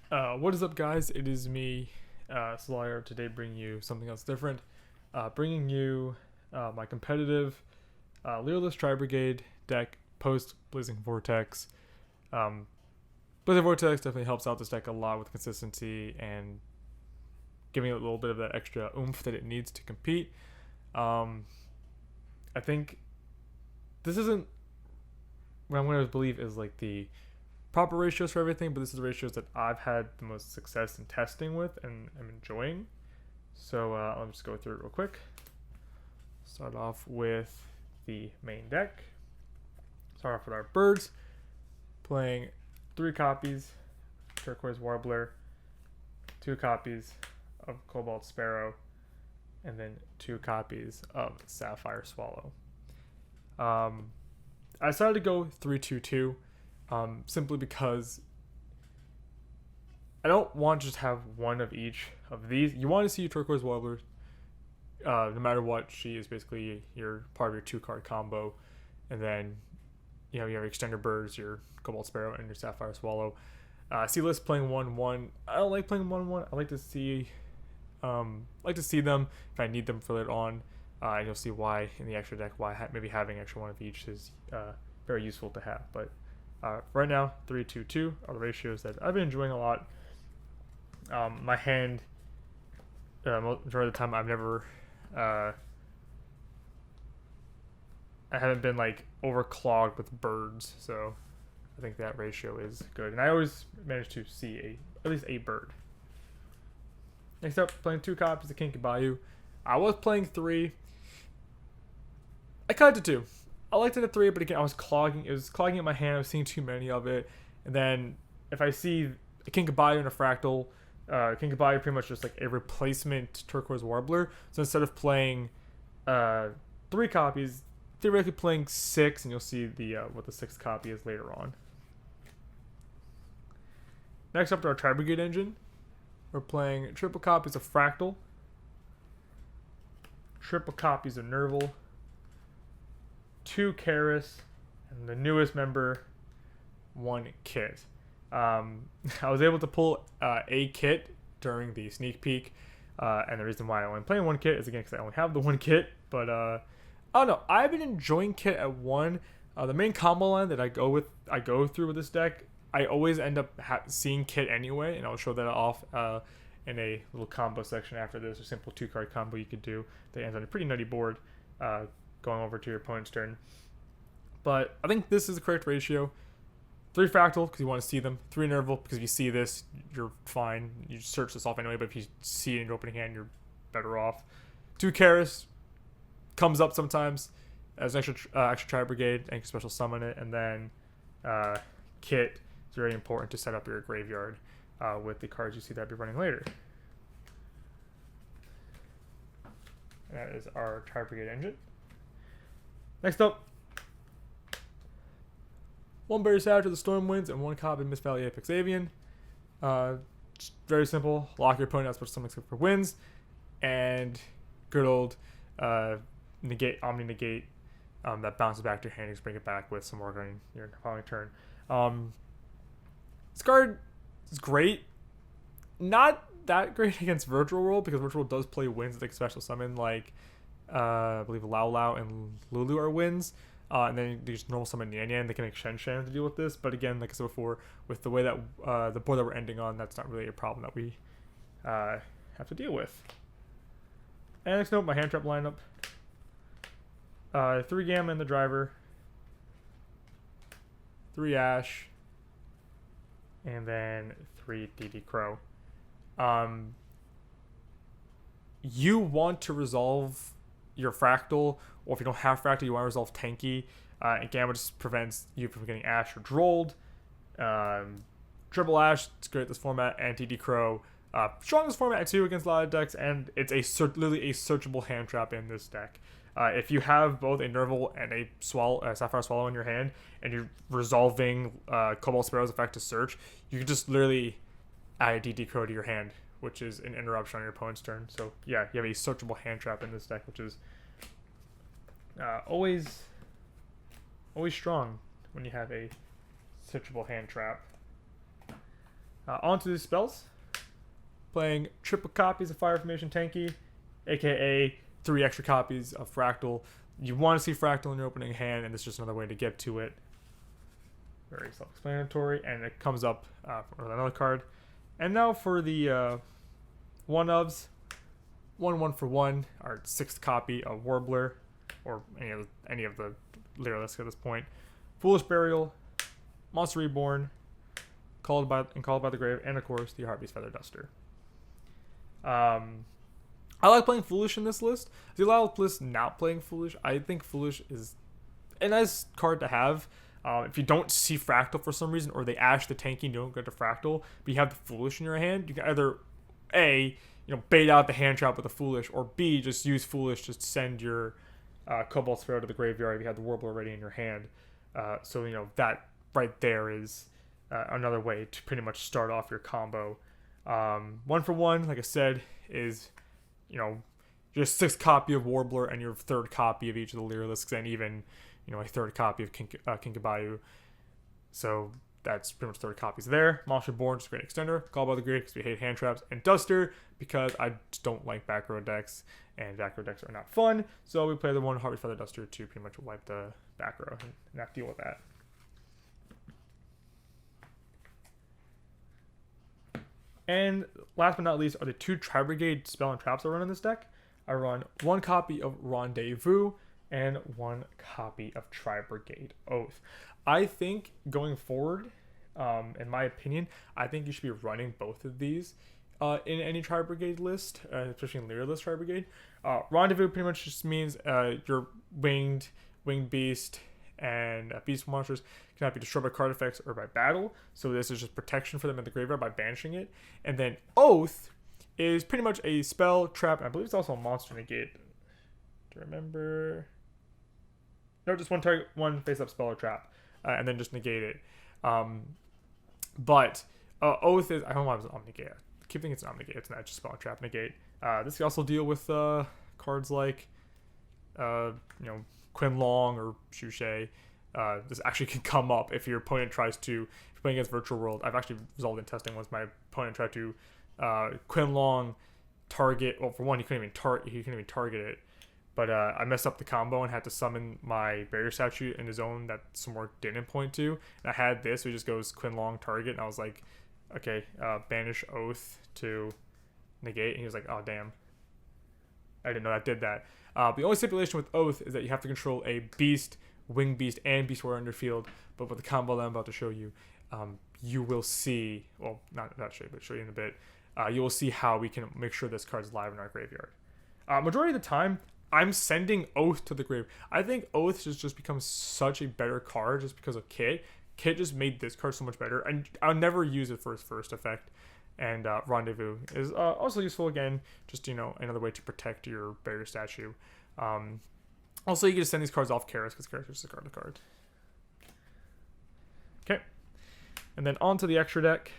What is up, guys? It is me, Slayer, today bringing you something else different. Bringing you my competitive Lyrilusc Tri-brigade deck post Blazing Vortex. Blazing Vortex definitely helps out this deck a lot with consistency and giving it a little bit of that extra oomph that it needs to compete. I think this isn't what I'm going to believe is like the proper ratios for everything, but this is the ratios that I've had the most success in testing with and I'm enjoying. So let me just go through it real quick. Start off with the main deck. Start off with our birds. Playing 3 copies Turquoise Warbler, 2 copies of Cobalt Sparrow, and then 2 copies of Sapphire Swallow. I decided to go 3-2-2 simply because I don't want to just have one of each of these. You want to see Turquoise Warbler, no matter what. She is basically your part of your 2-card combo, and then you have your extender birds, your Cobalt Sparrow, and your Sapphire Swallow. See list playing 1-1. I don't like playing 1-1. I like to see them if I need them for later on. And you'll see why in the extra deck why maybe having extra one of each is very useful to have. But right now, 3-2-2 are the ratios that I've been enjoying a lot. My hand, majority of the time, I haven't been like overclogged with birds, so I think that ratio is good. And I always manage to see at least a bird. Next up, playing 2 copies of Kinky Bayou. I was playing 3. I cut it to 2. I liked it at 3, but again, it was clogging at my hand. I was seeing too many of it. And then if I see a Kinky Bayou and a Fractal, Kinky Bayou pretty much just like a replacement Turquoise Warbler. So instead of playing 3 copies, theoretically playing 6, and you'll see the what the 6th copy is later on. Next up to our Tri-brigade engine. We're playing triple copies of Fractal, triple copies of Nerval, 2 Karis, and the newest member, 1 Kit. I was able to pull a Kit during the sneak peek, and the reason why I'm only playing 1 Kit is again because I only have the 1 Kit. But I don't know. I've been enjoying Kit at 1. The main combo line that I go through with this deck, I always end up seeing Kit anyway, and I'll show that off in a little combo section after this. A simple 2-card combo you could do that ends on a pretty nutty board, going over to your opponent's turn. But I think this is the correct ratio. 3 Fractal because you want to see them. 3 Nerval because if you see this, you're fine. You search this off anyway, but if you see it in your opening hand, you're better off. 2 Karis comes up sometimes as an extra Tri-brigade, and you can special summon it, and then Kit. It's very important to set up your graveyard with the cards you see that be running later. That is our Tri-brigade engine. Next up, 1 Berry Savage of the Stormwinds and 1 copy of Mist Valley Apex Avian. Very simple. Lock your opponent out special summon for wins, and good old Omni Negate that bounces back to your hand. You just bring it back with some more on your following turn. This card is great. Not that great against Virtual World because Virtual World does play wins like special summon, like I believe Lao Lao and Lulu are wins. And then you just normal summon Yan Yan. They can make Shen Shen to deal with this. But again, like I said before, with the way that the board that we're ending on, that's not really a problem that we have to deal with. And next note, my hand trap lineup. 3 Gamma in the driver. 3 Ash. And then 3 DD Crow. You want to resolve your Fractal, or if you don't have Fractal, you want to resolve Tanky. And Gamma just prevents you from getting Ash or Drolled. Triple Ash, it's great at this format, and DD Crow. Strongest format too against a lot of decks, and it's literally a searchable hand trap in this deck. If you have both a Nerval and a Sapphire Swallow in your hand, and you're resolving Cobalt Sparrow's effect to search, you can just literally add a DD Crow to your hand, which is an interruption on your opponent's turn. So yeah, you have a searchable hand trap in this deck, which is always strong when you have a searchable hand trap. Onto the spells. Playing triple copies of Fire Formation Tanky, aka 3 extra copies of Fractal. You want to see Fractal in your opening hand, and this is just another way to get to it. Very self-explanatory, and it comes up for another card. And now for the one-ofs. 1 for 1, our 6th copy of Warbler, or any of the Lyrilusc at this point. Foolish Burial, Monster Reborn, Called by the Grave, and of course the Heartbeast Feather Duster. I like playing Foolish in this list. The allowed list not playing Foolish, I think Foolish is a nice card to have. If you don't see Fractal for some reason, or they ash the Tanky and you don't get to Fractal, but you have the Foolish in your hand, you can either A, bait out the hand trap with the Foolish, or B, just use Foolish to send your Cobalt Sparrow to the graveyard if you have the Warbler already in your hand. So that right there is another way to pretty much start off your combo. 1 for 1, like I said, is your 6th copy of Warbler and your 3rd copy of each of the Lyriluscs, and even a 3rd copy of Kinkabayu. So that's pretty much 3rd copies there. Monster Born, just a great extender. Called by the Grave, because we hate hand traps. And Duster, because I just don't like back row decks, and back row decks are not fun. So we play the one Heartbeast Feather Duster to pretty much wipe the back row and not deal with that. And last but not least are the 2 Tri-brigade spell and traps I run in this deck. I run 1 copy of Rendezvous and 1 copy of Tri-brigade Oath. I think going forward, in my opinion, I think you should be running both of these in any Tri-brigade list, especially in Lyrilusc Tri-brigade. Rendezvous pretty much just means your winged beast and beast monsters cannot be destroyed by card effects or by battle. So this is just protection for them in the graveyard by banishing it. And then Oath is pretty much a spell, trap, and I believe it's also a monster negate. Do you remember? No, just one target, one face-up spell or trap, and then just negate it. But Oath is, I don't know why it was Omnigate. I keep thinking it's an Omnigate. It's not just spell or trap negate. This can also deal with cards like, Quinn Long or Shushei. This actually can come up if your opponent tries to, if you're playing against Virtual World. I've actually resolved in testing once my opponent tried to Quinn Long target, well, for one, he couldn't even target it. But I messed up the combo and had to summon my barrier statue in his own that some work didn't point to. And I had this, so he just goes Quinn Long target, and I was like, okay, banish Oath to negate. And he was like, oh, damn. I didn't know that did that. The only stipulation with Oath is that you have to control a beast, wing beast, and beast warrior on your field. But with the combo that I'm about to show you, you will see, well, not show you, but show you in a bit, you will see how we can make sure this card's live in our graveyard. Majority of the time, I'm sending Oath to the grave. I think Oath has just become such a better card just because of Kit. Kit just made this card so much better, and I'll never use it for its first effect. And Rendezvous is also useful again, just another way to protect your barrier statue. Also, you can just send these cards off Karis because Karis is just a card. Okay, and then on to the extra deck.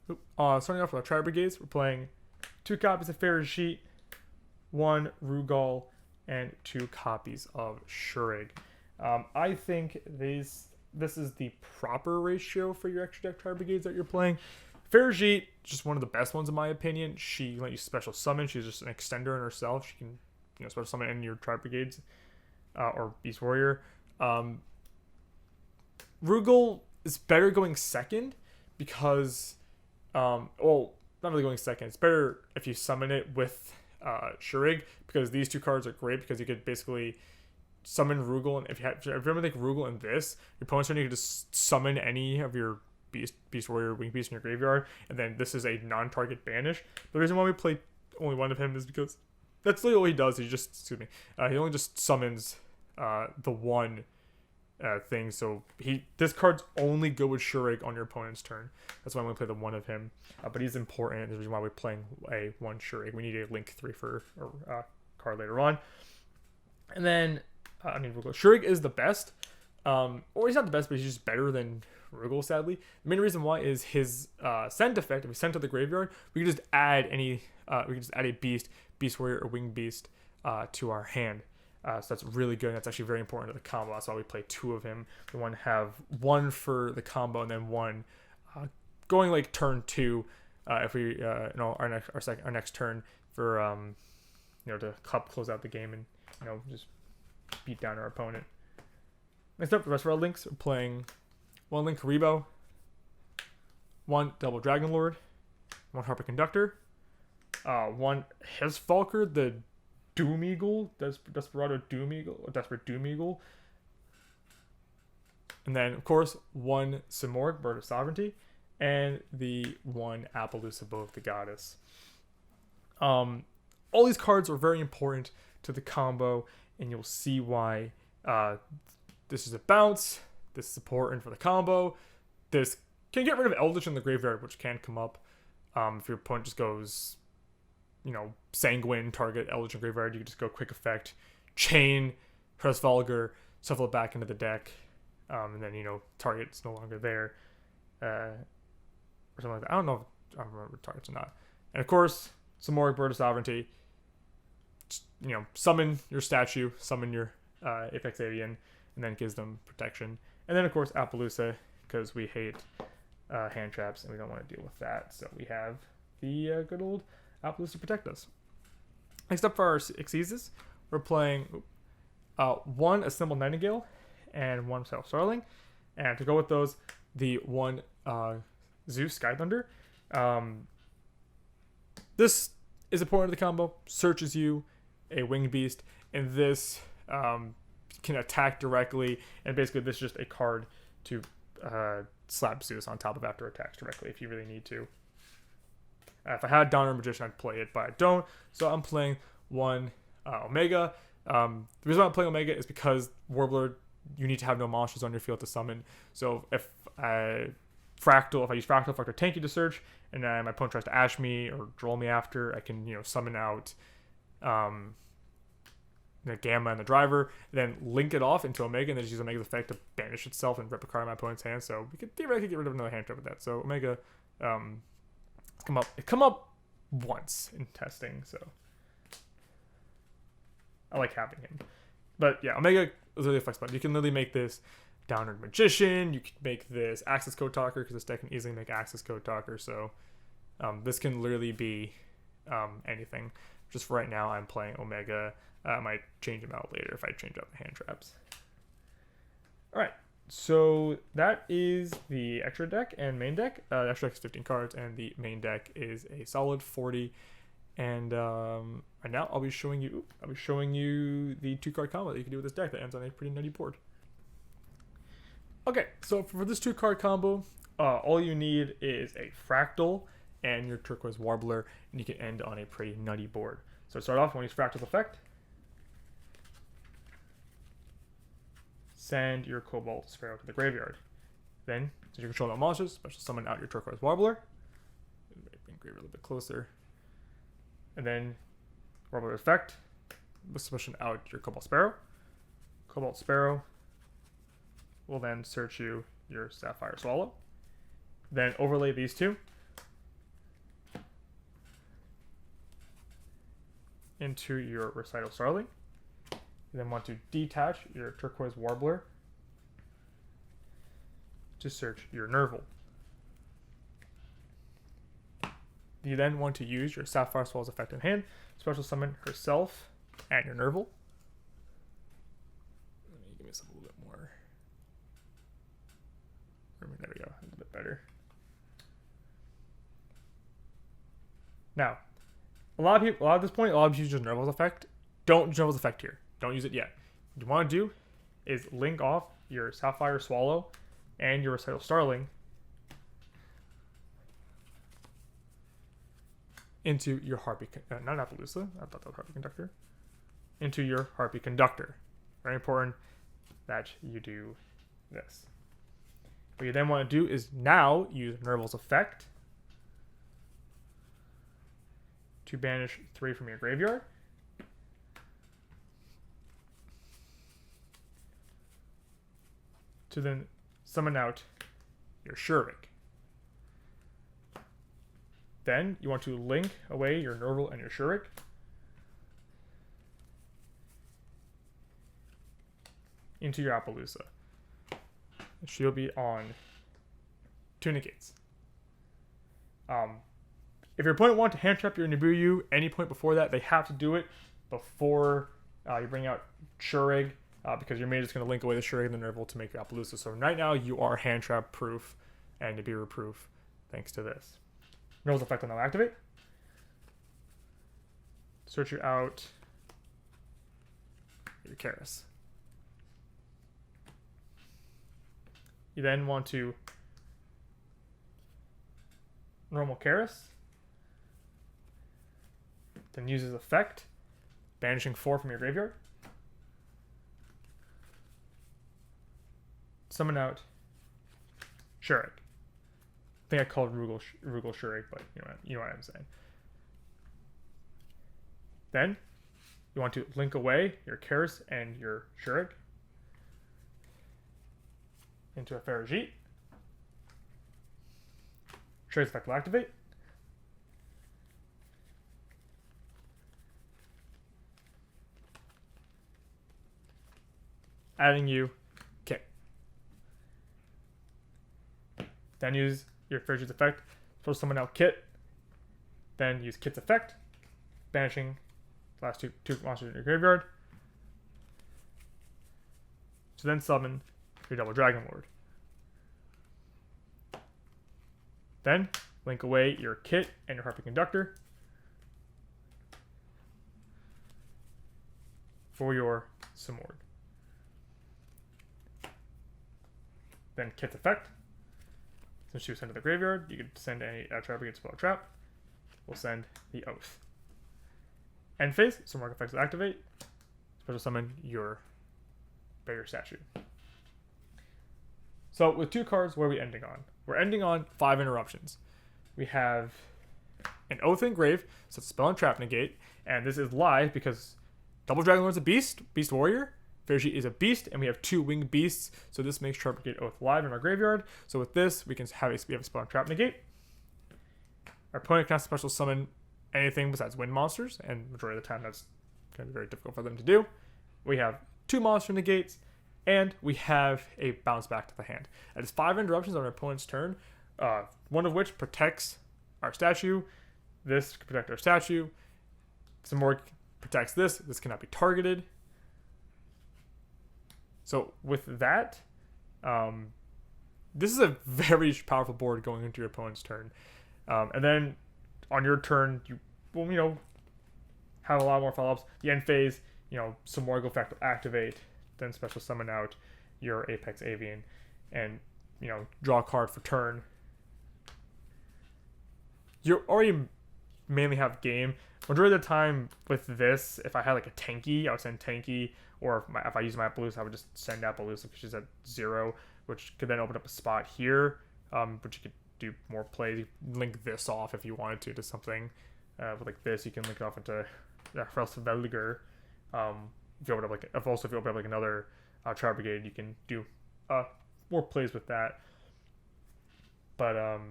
Starting off with our Tri-brigades, we're playing 2 copies of Fair's Sheet, 1 Rugal, and 2 copies of Shurig. I think this is the proper ratio for your extra deck Tri-brigades that you're playing. Fairjeet, just one of the best ones in my opinion. She can let you special summon. She's just an extender in herself. She can special summon in your Tri-brigades or Beast Warrior. Rugal is better going second because, not really going second. It's better if you summon it with Shurig, because these 2 cards are great because you could basically summon Rugal, and if you ever think Rugal in this, your opponent's turn you can just summon any of your Beast Warrior, Wing Beast in your graveyard, and then this is a non-target banish. The reason why we play only one of him is because that's literally all he does. He only just summons the one thing. So this card's only good with Shurig on your opponent's turn. That's why I'm going to play the one of him. But he's important. There's a reason why we're playing a 1 Shurig. We need a Link 3 for a card later on. And then Rugal. Shurig is the best. Or he's not the best, but he's just better than Rugal, sadly. The main reason why is his send effect. If we send to the graveyard, we can just add a beast Warrior, or Winged Beast to our hand. So that's really good. That's actually very important to the combo. That's why we play 2 of him. We want to have 1 for the combo and then 1 going like turn 2 if we our next turn for to close out the game and just beat down our opponent. Next up, the rest of our links, we're playing 1 Link Karibo, 1 Double Dragon Lord, 1 Harpy Conductor, 1 Hesvalker, the Doom Eagle, Desperate Doom Eagle, and then of course 1 Simorgh, Bird of Sovereignty, and the 1 Appaloosa, Bow of the Goddess. All these cards are very important to the combo, and you'll see why. This is a bounce. This is important for the combo. This can get rid of Eldritch in the graveyard, which can come up. If your opponent just goes, Sanguine, target Eldritch in graveyard, you can just go quick effect, chain, Hesvalker, shuffle it back into the deck, and then, target's no longer there. Or something like that. I don't remember targets or not. And of course, some more Bird of Sovereignty. Just, summon your statue, summon your Apex Avian, and then gives them protection. And then of course Appaloosa, because we hate hand traps and we don't want to deal with that. So we have the good old Appaloosa to protect us. Next up for our Xyzes, we're playing 1 Assembled Nightingale and 1 Saddle Starling. And to go with those, the 1 Zeus Sky Thunder. This is important to the combo. Searches you a Winged Beast, and this can attack directly, and basically this is just a card to slap Zeus on top of after attacks directly if you really need to. If I had Donner Magician, I'd play it, but I don't, so I'm playing 1 Omega. The reason why I'm playing Omega is because Warbler, you need to have no monsters on your field to summon. So if I use Fractal after Tanky to search, and then my opponent tries to Ash me or draw me after, I can summon out the Gamma and the Driver, and then link it off into Omega, and then just use Omega's effect to banish itself and rip a card in my opponent's hand. So we could theoretically get rid of another hand trap with that. So Omega, come up once in testing, so I like having him. But yeah, Omega is really flexible. You can literally make this Downward Magician. You can make this Access Code Talker, because this deck can easily make Access Code Talker. So this can literally be anything. Just for right now, I'm playing Omega. I might change them out later if I change out the hand traps. Alright, so that is the extra deck and main deck. The extra deck is 15 cards, and the main deck is a solid 40. And right now I'll be showing you the 2-card combo that you can do with this deck that ends on a pretty nutty board. Okay, so for this 2-card combo, all you need is a Fractal and your Turquoise Warbler, and you can end on a pretty nutty board. So to start off, when you use Fractal's effect, send your Cobalt Sparrow to the graveyard. Then, since you control no monsters, special summon out your Turquoise Warbler. Bring graveyard a little bit closer. And then, Warbler effect, special out your Cobalt Sparrow. Cobalt Sparrow will then search you your Sapphire Swallow. Then overlay these 2 into your Recital Starling. You then want to detach your Turquoise Warbler to search your Nerval. You then want to use your Sapphire Swallow's effect in hand, special summon herself and your Nerval. Let me give myself a little bit more. There we go, a little bit better. Now, a lot of people use Nerval's effect. Don't use Nerval's effect here. Don't use it yet. What you want to do is link off your Sapphire Swallow and your Recital Starling into your Harpy, not Appaloosa, I thought that was Harpy Conductor, into your Harpy Conductor. Very important that you do this. What you then want to do is now use Nerval's effect to banish 3 from your graveyard. To then summon out your Shurvik. Then you want to link away your Nerval and your Shurvik into your Appaloosa. She'll be on 2 negates. If your opponent wants to hand trap your Nibiru any point before that, they have to do it before you bring out Shurig, because your mage is going to link away the Shurig and the Nerval to make your Appaloosa. So right now you are hand trap proof and Nibiru proof thanks to this. Nerval's effect will now activate. Search you out your Karis. You then want to normal Karis, then use his effect, banishing 4 from your graveyard. Summon out Shurig. I think I called Rugal Shurig, but you know what I'm saying. Then you want to link away your Karis and your Shurig into a Farajit. Shurig's effect will activate. Adding you Kit. Then use your Farajit's effect. So summon out Kit. Then use Kit's effect, banishing the last two monsters in your graveyard. So then summon your Double Dragon Lord. Then link away your Kit and your Harpy Conductor for your Simorg. Then Kit's effect. Since she was sent to the graveyard, you could send any Tri-brigade spell trap. We'll send the Oath. End phase, Simorg effects will activate. Special summon your Barrier Statue. So with 2 cards, what are we ending on? We're ending on 5 interruptions. We have an Oath Engrave, so it's spell and trap negate, and this is live because Double Dragon Lord's a beast Warrior. Farajit is a beast, and we have 2 winged beasts, so this makes Tri-brigade Oath live in our graveyard. So with this, we have a spell and trap negate. Our opponent can special summon anything besides wind monsters, and majority of the time that's going to be very difficult for them to do. We have 2 monster negates, and we have a bounce back to the hand. That is 5 interruptions on our opponent's turn, one of which protects our statue. This can protect our statue. Some more protects this. This cannot be targeted. So with that, this is a very powerful board going into your opponent's turn. And then on your turn, you will, have a lot more follow-ups. The end phase, some more effect will activate, then special summon out your Apex Avian, and draw a card for turn. You already mainly have game. Majority of the time with this, if I had like a Tanky, I would send Tanky, or if I use my Appaloosa, I would just send Appaloosa because she's at 0, which could then open up a spot here, which you could do more plays. You can link this off if you wanted to something. With like this, you can link it off into Frelsvelger. If you open up like another Tri-brigade, you can do more plays with that. But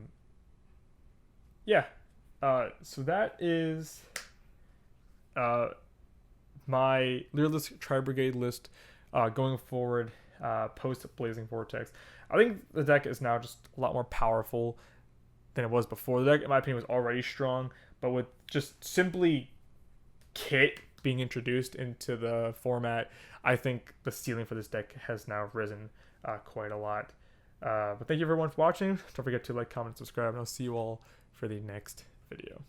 yeah, so that is my Lyrilusc Tri-brigade list going forward post Blazing Vortex. I think the deck is now just a lot more powerful than it was before. The deck, in my opinion, was already strong, but with just simply Kit being introduced into the format, I think the ceiling for this deck has now risen quite a lot. But thank you everyone for watching. Don't forget to like, comment, subscribe, and I'll see you all for the next video.